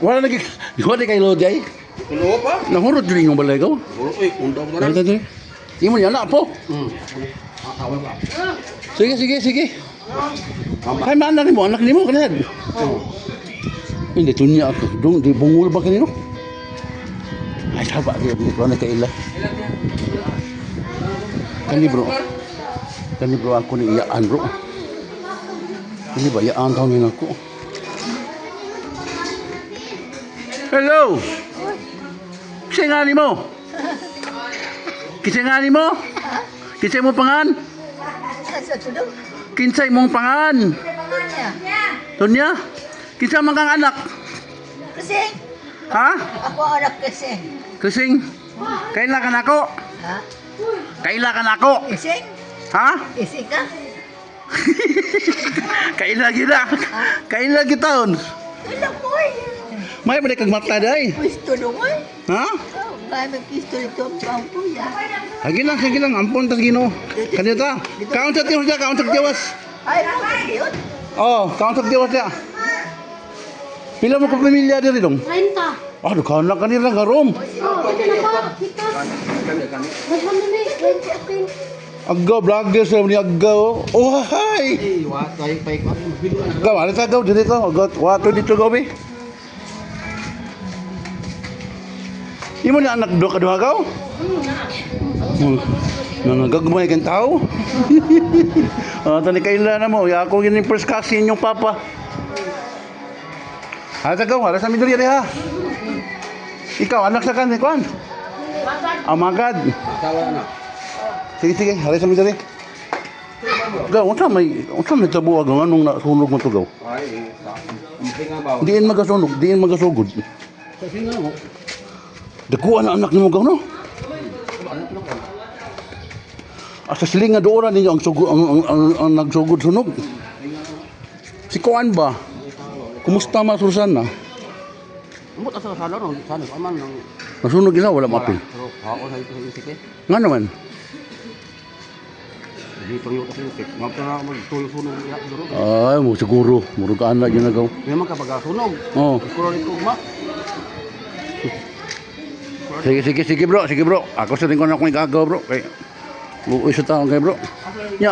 Wala kay Lodi ay. Kulo pa? Nahurot din yung balay ko. Kulo undang mo na. Ano ito? Imo niya na po. Awal ba? Sige. Kay anak ni mo kanad. Hindi tunya ako. Dong di bungul ba kanino? Ay saba dia ko na kaila. Kani bro ako ni iyaan bro. Ini ba iyaan taon ni ako. Hello. Kisengani mo? Kinsay mo pangan? Sa tudong. Kinsay mong pangan? Tunya? Kinsa man kang anak? Kasing. Ha? Ako anak kasing. Kasing? Kaila ka nako? Ha? Kaila ka nako? Kasing? Ha? Kasing ka? Kaila kita? Kaila kita on? Ilang mo eh. May balik kag mata day. Gusto nung eh. Ha? Kaya mag-gusto nito ang kuya. Sige lang, ampon tas Ginoo. Kanita. Count sa Dios. Ay, bukas yun. Oh, count sa Dios ya. Pila mo ka pamilya diri dong? 30. Ah, dukan na kanila nga room. Oh, ito na pa. Kita. Maghan na ni. 20. Agaw vlogger sa ni agaw. Oh, hi. Watay pay ko. Agaw, ano ta agaw dito? Agaw, wato dito gabi. Imo ni anak do kaduha gaw? Nangagagmay kan tao. Tani kaila na mo, ya ako gini first cousin yung papa. Asa gaw, ara sa midori ha. Ikaw anak sa kan kuan? Amagad. Tawa na. Sige, ara sa midori. Gaw, unsa may tabuag nga nung nasunog mo to gaw? Ay, umping nga ba? Diin magasugod. Kasi nga mo. Dakuan na anak nimo gaw no? Asa siling nga doora ninyo ang nagsugod sunog. Si Kuan ba? Kumusta masurusan na? Umot asa sa laro, sana pa man nang Nasunog ila wala mapil. pero ako sa ito isip eh. Nga naman. Dito yung kasi isip. Mapta na magtuyo sunog ya duro. Ay mo siguro, murag ka anak yun nagaw. Memang kapag sunog. Oh. Kulo ni kugma. Sige bro. Ako sa tingin ko na akong igagaw bro. Kay Luoy sa taong kay bro. Ya.